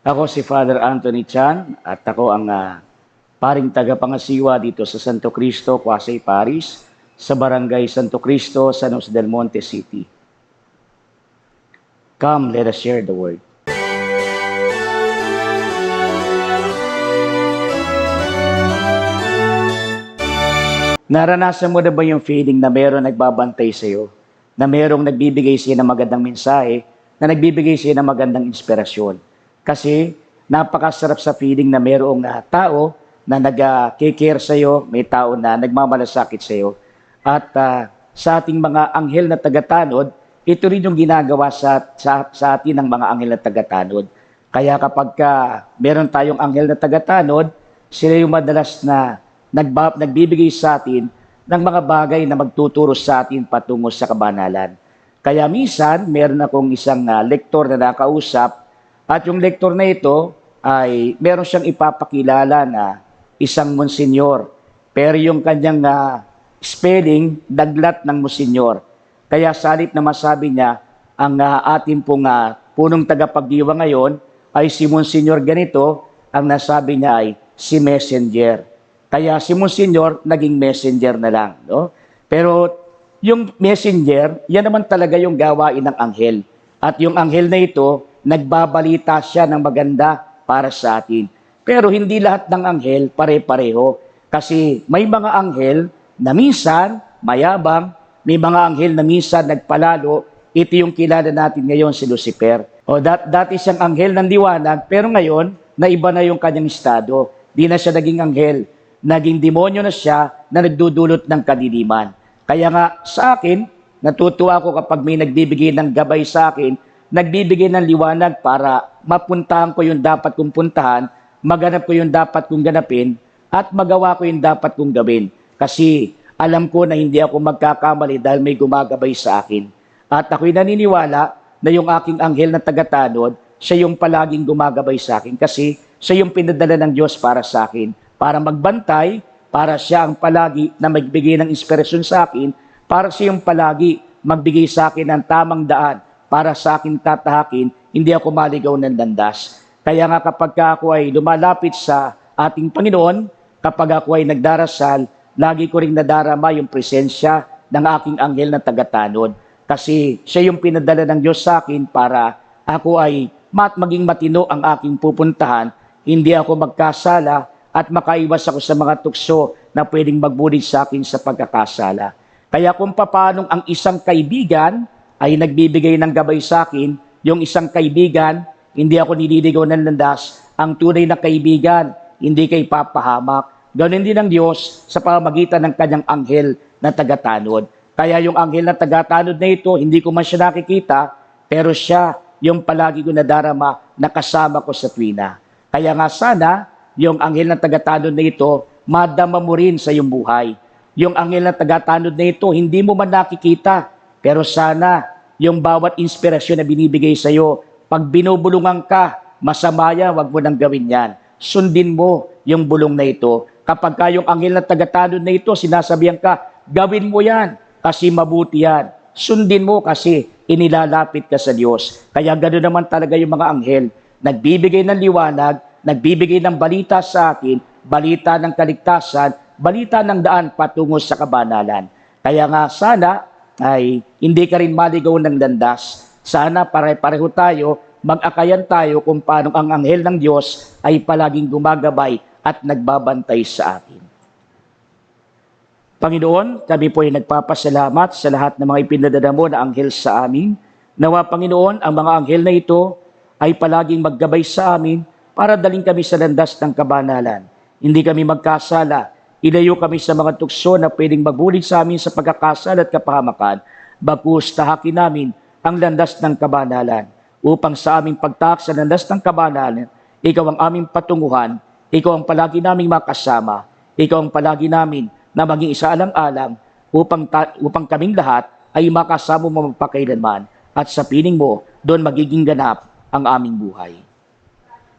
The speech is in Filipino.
Ako si Father Anthony Chan at ako ang paring tagapangasiwa dito sa Santo Cristo, Pasay Parish, sa Barangay Santo Cristo, San Jose del Monte City. Come, let us share the word. Naranasan mo na ba yung feeling na mayroong nagbabantay sa iyo? Na mayroong nagbibigay sa iyo ng magandang mensahe, na nagbibigay sa iyo ng magandang inspirasyon? Kasi napakasarap sa feeling na mayroong tao na nag-care sa iyo, may tao na nagmamalasakit sa iyo. At sa ating mga anghel na tagatanod, ito rin yung ginagawa sa atin ng mga anghel na tagatanod. Kaya kapag meron tayong anghel na tagatanod, sila yung madalas na nagbibigay sa atin ng mga bagay na magtuturo sa atin patungo sa kabanalan. Kaya minsan, meron akong isang lektor na nakausap at yung lektor na ito ay meron siyang ipapakilala na isang monsenyor. Pero yung kanyang spelling, daglat ng monsenyor. Kaya salit na masabi niya, ang ating pong punong tagapagdiwa ngayon ay si monsenyor ganito, ang nasabi niya ay si messenger. Kaya si Monsignor, naging messenger na lang. No? Pero yung messenger, yan naman talaga yung gawain ng anghel. At yung anghel na ito, nagbabalita siya ng maganda para sa atin. Pero hindi lahat ng anghel pare-pareho. Kasi may mga anghel na minsan mayabang, may mga anghel na minsan nagpalalo. Ito yung kilala natin ngayon si Lucifer. Dati siyang anghel ng liwanag, pero ngayon, naiba na yung kanyang estado. Di na siya naging anghel. Naging demonyo na siya na nagdudulot ng kadiliman. Kaya nga sa akin, natutuwa ako kapag may nagbibigay ng gabay sa akin, nagbibigay ng liwanag para mapuntahan ko yung dapat kong puntahan, maganap ko yung dapat kong ganapin, at magawa ko yung dapat kong gawin. Kasi alam ko na hindi ako magkakamali dahil may gumagabay sa akin. At ako'y naniniwala na yung aking anghel na tagatanod, siya yung palaging gumagabay sa akin kasi siya yung pinadala ng Diyos para sa akin. Para magbantay, para siya ang palagi na magbigay ng inspirasyon sa akin, para siya yung palagi magbigay sa akin ng tamang daan, para sa akin tatahakin, hindi ako maligaw ng landas. Kaya nga kapag ako ay lumalapit sa ating Panginoon, kapag ako ay nagdarasal, lagi ko ring nadarama yung presensya ng aking anghel na tagatanod. Kasi siya yung pinadala ng Diyos sa akin para ako ay maging matino ang aking pupuntahan, hindi ako magkasala, at makaiwas ako sa mga tukso na pwedeng magbulit sa akin sa pagkakasala. Kaya kung paano ang isang kaibigan ay nagbibigay ng gabay sa akin, yung isang kaibigan, hindi ako nililigaw ng landas, ang tunay na kaibigan, hindi kay papahamak. Ganoon din ang Diyos sa pamamagitan ng kanyang anghel na tagatanod. Kaya yung anghel na tagatanod na ito, hindi ko man siya nakikita, pero siya yung palagi ko nadarama na kasama ko sa tuwina. Kaya nga sana, yung anghel na tagatanod na ito, madama mo rin sa iyong buhay. Yung anghel na tagatanod na ito, hindi mo man nakikita. Pero sana, yung bawat inspirasyon na binibigay sa iyo, pag binubulungan ka, masama yan, wag mo nang gawin yan. Sundin mo yung bulong na ito. Kapag yung anghel na tagatanod na ito, sinasabihan ka, gawin mo yan, kasi mabuti yan. Sundin mo kasi inilalapit ka sa Diyos. Kaya gano'n naman talaga yung mga anghel. Nagbibigay ng liwanag, nagbibigay ng balita sa atin, balita ng kaligtasan, balita ng daan patungo sa kabanalan. Kaya nga sana ay hindi ka rin maligaw ng landas. Sana pare-pareho tayo, mag-akayan tayo kung paano ang anghel ng Diyos ay palaging gumagabay at nagbabantay sa atin. Panginoon, kami po ay nagpapasalamat sa lahat ng mga ipinadala mo na anghel sa amin. Nawa Panginoon, ang mga anghel na ito ay palaging maggabay sa amin para daling kami sa landas ng kabanalan. Hindi kami magkasala. Ilayo kami sa mga tukso na pwedeng magulit sa amin sa pagkakasala at kapahamakan. Bagkus tahakin namin ang landas ng kabanalan. Upang sa aming pagtahak sa landas ng kabanalan, ikaw ang aming patunguhan, ikaw ang palagi naming makasama, ikaw ang palagi namin na maging isa alang-alang upang kaming lahat ay makasama mo magpakailanman at sa piling mo, doon magiging ganap ang aming buhay.